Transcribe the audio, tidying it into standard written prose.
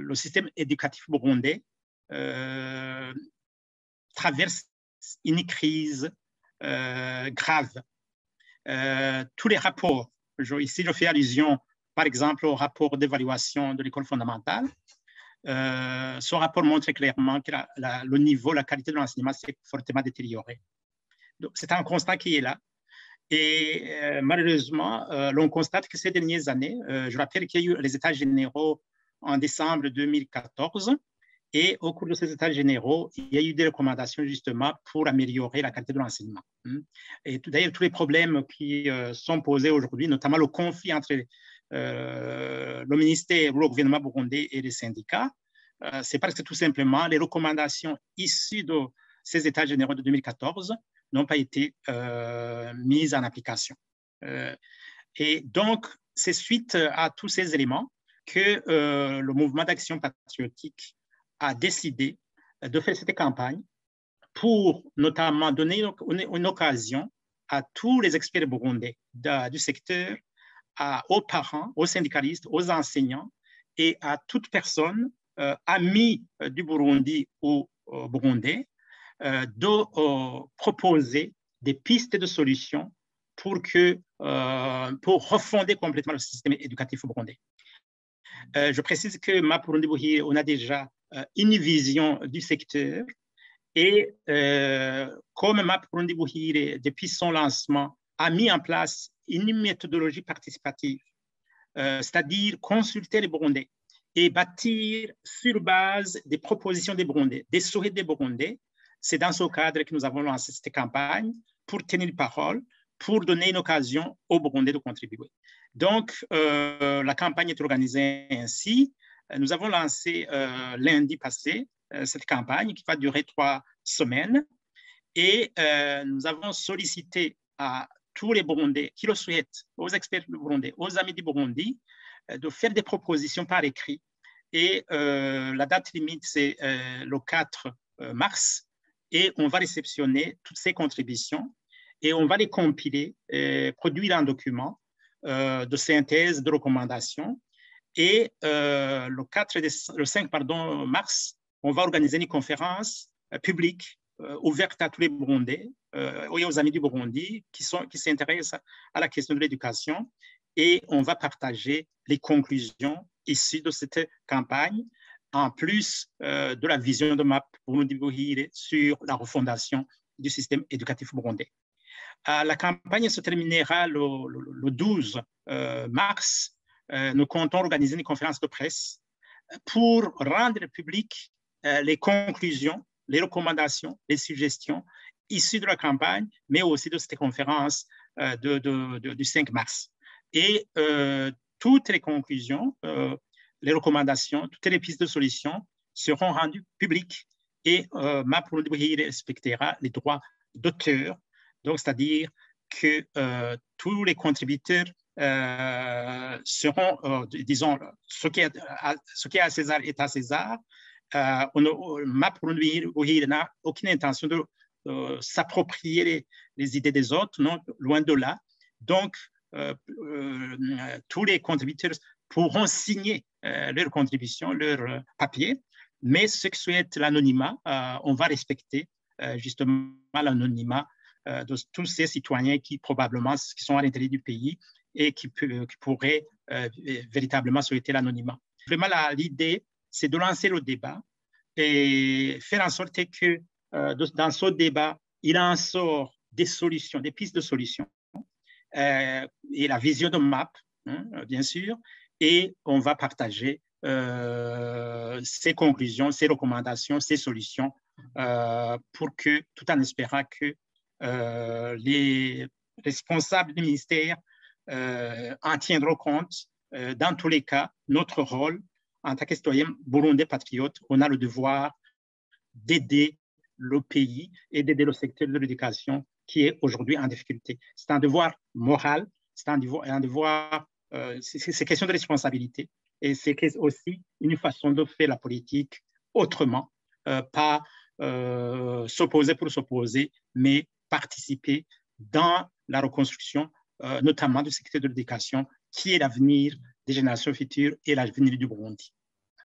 le système éducatif burundais traverse une crise grave. Tous les rapports, ici je fais allusion par exemple au rapport d'évaluation de l'école fondamentale, ce rapport montre clairement que le niveau, la qualité de l'enseignement s'est fortement détériorée. C'est un constat qui est là. Et malheureusement, l'on constate que ces dernières années, je rappelle qu'il y a eu les États généraux en décembre 2014, et au cours de ces États généraux, il y a eu des recommandations justement pour améliorer la qualité de l'enseignement. Et d'ailleurs, tous les problèmes qui sont posés aujourd'hui, notamment le conflit entre le ministère ou le gouvernement burundais et les syndicats, c'est parce que tout simplement, les recommandations issues de ces États généraux de 2014 n'ont pas été mises en application. Et donc, c'est suite à tous ces éléments que le mouvement d'action patriotique a décidé de faire cette campagne pour notamment donner une occasion à tous les experts burundais du secteur, aux parents, aux syndicalistes, aux enseignants et à toute personne amie du Burundi ou burundais de proposer des pistes de solutions pour refonder complètement le système éducatif burundais. Je précise que MAP Burundi Buhire, on a déjà une vision du secteur et comme MAP Burundi Buhire, depuis son lancement, a mis en place une méthodologie participative, c'est-à-dire consulter les Burundais et bâtir sur base des propositions des Burundais, des souhaits des Burundais. C'est dans ce cadre que nous avons lancé cette campagne pour tenir parole, pour donner une occasion aux Burundais de contribuer. Donc, la campagne est organisée ainsi. Nous avons lancé lundi passé cette campagne qui va durer 3 semaines et nous avons sollicité à tous les Burundais qui le souhaitent, aux experts du Burundi, aux amis du Burundi, de faire des propositions par écrit. Et la date limite, c'est le 4 mars. Et on va réceptionner toutes ces contributions et on va les compiler, produire un document de synthèse, de recommandation. Et le 5 mars, on va organiser une conférence publique ouverte à tous les Burundais et aux amis du Burundi qui s'intéressent à la question de l'éducation. Et on va partager les conclusions issues de cette campagne, en plus de la vision de MAP Burundi Buhire sur la refondation du système éducatif burundais. La campagne se terminera le 12 mars. Nous comptons organiser une conférence de presse pour rendre publiques les conclusions, les recommandations, les suggestions issues de la campagne, mais aussi de cette conférence du 5 mars. Et toutes les conclusions, les recommandations, toutes les pistes de solutions seront rendues publiques et MAP Burundi Buhire respectera les droits d'auteur. Donc, c'est-à-dire que tous les contributeurs seront, disons, ce qui est à César est à César. MAP Burundi Buhire n'a aucune intention de s'approprier les idées des autres, non, loin de là. Donc, tous les contributeurs pourront signer leurs contributions, leurs papiers, mais ceux qui souhaitent l'anonymat, on va respecter justement l'anonymat de tous ces citoyens qui probablement qui sont à l'intérieur du pays et qui pourraient véritablement souhaiter l'anonymat. Vraiment, l'idée, c'est de lancer le débat et faire en sorte que dans ce débat, il en sort des solutions, des pistes de solutions et la vision de MAP, bien sûr, et on va partager ces conclusions, ces recommandations, ces solutions pour que, tout en espérant que les responsables du ministère en tiendront compte. Dans tous les cas, notre rôle en tant que citoyen burundais patriote, on a le devoir d'aider le pays et d'aider le secteur de l'éducation qui est aujourd'hui en difficulté. C'est un devoir moral, c'est un devoir, c'est question de responsabilité et c'est aussi une façon de faire la politique autrement, pas s'opposer pour s'opposer, mais participer dans la reconstruction, notamment du secteur de l'éducation, qui est l'avenir des générations futures et l'avenir du Burundi.